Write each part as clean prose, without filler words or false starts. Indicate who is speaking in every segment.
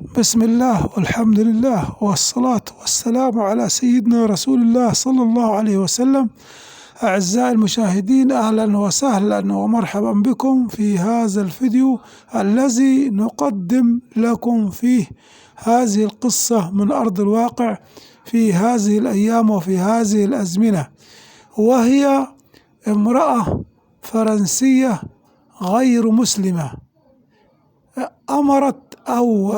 Speaker 1: بسم الله والحمد لله والصلاة والسلام على سيدنا رسول الله صلى الله عليه وسلم. أعزائي المشاهدين، أهلا وسهلا ومرحبا بكم في هذا الفيديو الذي نقدم لكم فيه هذه القصة من أرض الواقع في هذه الأيام وفي هذه الأزمنة، وهي امرأة فرنسية غير مسلمة أمرت أو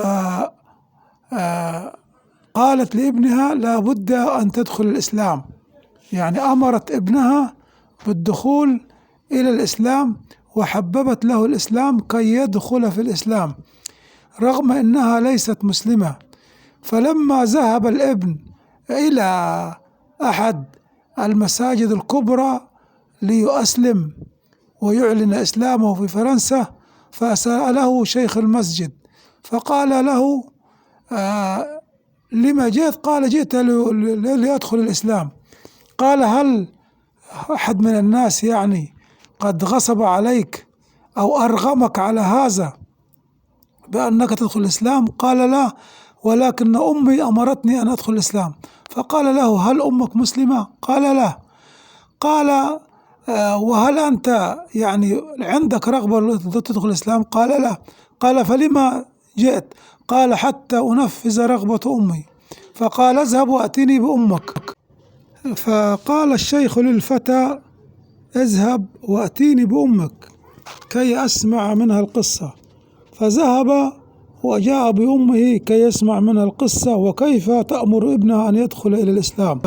Speaker 1: قالت لابنها لا بد أن تدخل الإسلام، يعني أمرت ابنها بالدخول إلى الإسلام وحببت له الإسلام كي يدخل في الإسلام رغم أنها ليست مسلمة. فلما ذهب الابن إلى أحد المساجد الكبرى ليؤسلم ويعلن إسلامه في فرنسا، فسأله شيخ المسجد فقال له لما جئت؟ قال جئت لأدخل الإسلام. قال هل أحد من الناس يعني قد غصب عليك أو أرغمك على هذا بأنك تدخل الإسلام؟ قال لا، ولكن أمي أمرتني أن أدخل الإسلام. فقال له هل أمك مسلمة؟ قال لا. قال وهل أنت يعني عندك رغبة تدخل الإسلام؟ قال لا. قال فلما جئت؟ قال حتى أنفذ رغبة أمي. فقال اذهب وأتني بأمك. فقال الشيخ للفتى اذهب وأتيني بأمك كي أسمع منها القصة. فذهب وجاء بأمه كي يسمع منها القصة وكيف تأمر ابنها أن يدخل إلى الإسلام،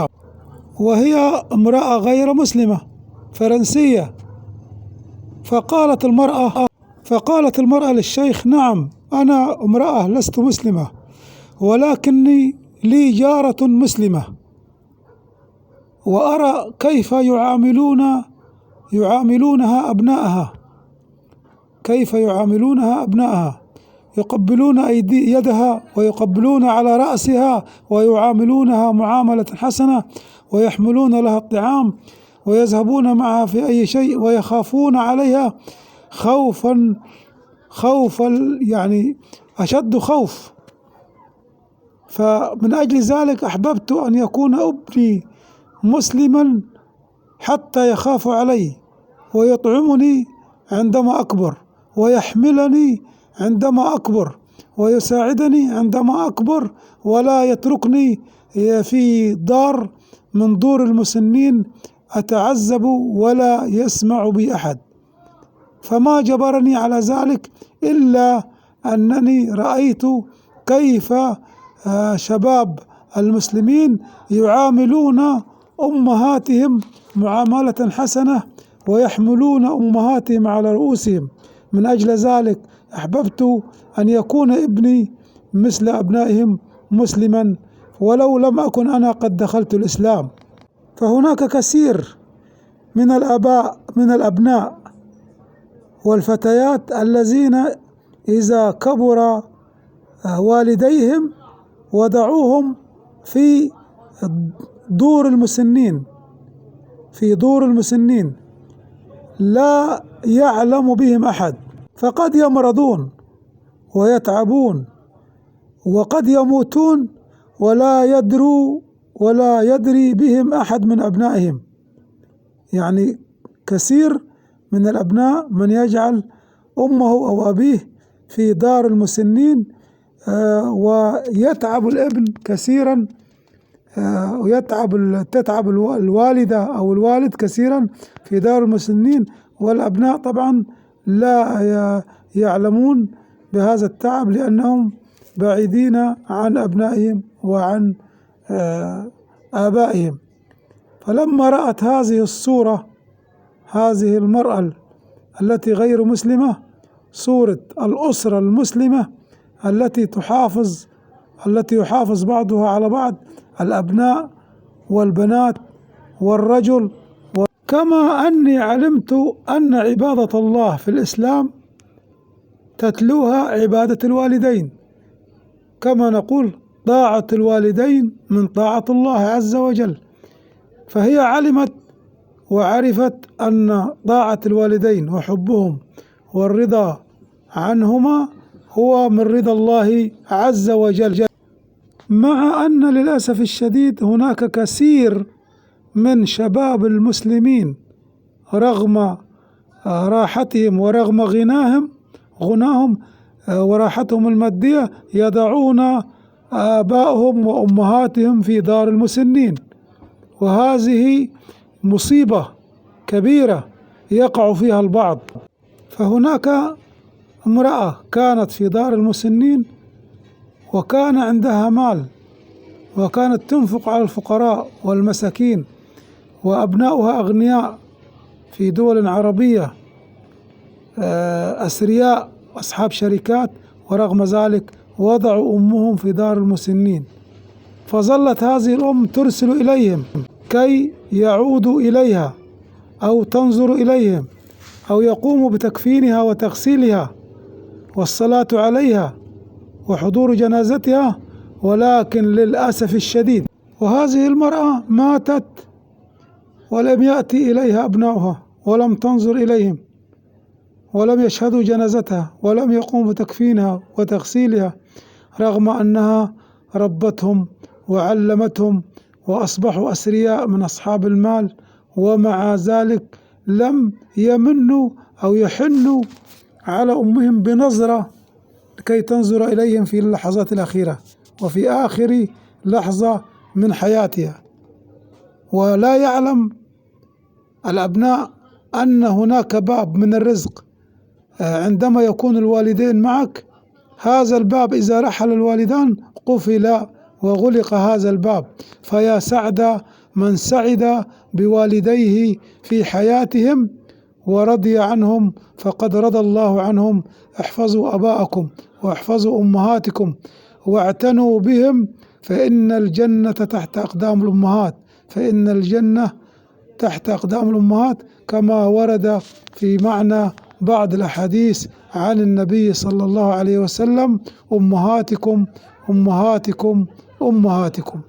Speaker 1: وهي امرأة غير مسلمة فرنسية. فقالت المرأة للشيخ نعم، أنا امرأة لست مسلمة، ولكني لي جارة مسلمة وأرى كيف يعاملونها أبنائها، يقبلون يدها ويقبلون على رأسها ويعاملونها معاملة حسنة ويحملون لها الطعام ويذهبون معها في أي شيء ويخافون عليها خوفا يعني أشد خوف. فمن أجل ذلك أحببت أن يكون ابني مسلما حتى يخاف علي ويطعمني عندما أكبر ويحملني عندما أكبر ويساعدني عندما أكبر، ولا يتركني في دار من دور المسنين أتعذب ولا يسمع بي أحد. فما جبرني على ذلك إلا أنني رأيت كيف شباب المسلمين يعاملون أمهاتهم معاملة حسنة ويحملون أمهاتهم على رؤوسهم. من أجل ذلك أحببت أن يكون ابني مثل أبنائهم مسلما ولو لم أكن أنا قد دخلت الإسلام. فهناك كثير من الأبناء والفتيات الذين إذا كبر والديهم ودعوهم في دور المسنين لا يعلم بهم أحد، فقد يمرضون ويتعبون وقد يموتون ولا يدري بهم أحد من أبنائهم. يعني كثير من الأبناء من يجعل أمه أو أبيه في دار المسنين ويتعب الابن كثيرا تتعب الوالدة أو الوالد كثيرا في دار المسنين، والأبناء طبعا لا يعلمون بهذا التعب لأنهم بعيدين عن أبنائهم وعن آبائهم. فلما رأت هذه الصورة، هذه المرأة التي غير مسلمة، صورة الأسرة المسلمة التي يحافظ بعضها على بعض، الأبناء والبنات والرجل. كما أني علمت أن عبادة الله في الإسلام تتلوها عبادة الوالدين، كما نقول طاعة الوالدين من طاعة الله عز وجل. فهي علمت وعرفت أن طاعة الوالدين وحبهم والرضا عنهما هو من رضا الله عز وجل، مع أن للأسف الشديد هناك كثير من شباب المسلمين رغم راحتهم ورغم غناهم وراحتهم المادية يضعون آبائهم وأمهاتهم في دار المسنين، وهذه مصيبة كبيرة يقع فيها البعض. فهناك امرأة كانت في دار المسنين وكان عندها مال وكانت تنفق على الفقراء والمساكين، وأبناؤها أغنياء في دول عربية أثرياء أصحاب شركات، ورغم ذلك وضعوا أمهم في دار المسنين. فظلت هذه الأم ترسل إليهم كي يعودوا إليها أو تنظر إليهم أو يقوموا بتكفينها وتغسيلها والصلاة عليها وحضور جنازتها، ولكن للأسف الشديد وهذه المرأة ماتت ولم يأتي إليها أبناؤها ولم تنظر إليهم ولم يشهدوا جنازتها ولم يقوموا بتكفينها وتغسيلها، رغم أنها ربتهم وعلمتهم وأصبحوا أثرياء من أصحاب المال، ومع ذلك لم يمنوا أو يحنوا على أمهم بنظرة كي تنظر إليهم في اللحظات الأخيرة وفي آخر لحظة من حياتها. ولا يعلم الأبناء أن هناك باب من الرزق عندما يكون الوالدين معك، هذا الباب إذا رحل الوالدان قفل وغلق هذا الباب. فيا سعد من سعد بوالديه في حياتهم ورضي عنهم، فقد رضى الله عنهم. احفظوا أباءكم واحفظوا أمهاتكم واعتنوا بهم، فإن الجنة تحت أقدام الأمهات، فإن الجنة تحت أقدام الأمهات، كما ورد في معنى بعض الأحاديث عن النبي صلى الله عليه وسلم: أمهاتكم أمهاتكم أمهاتكم.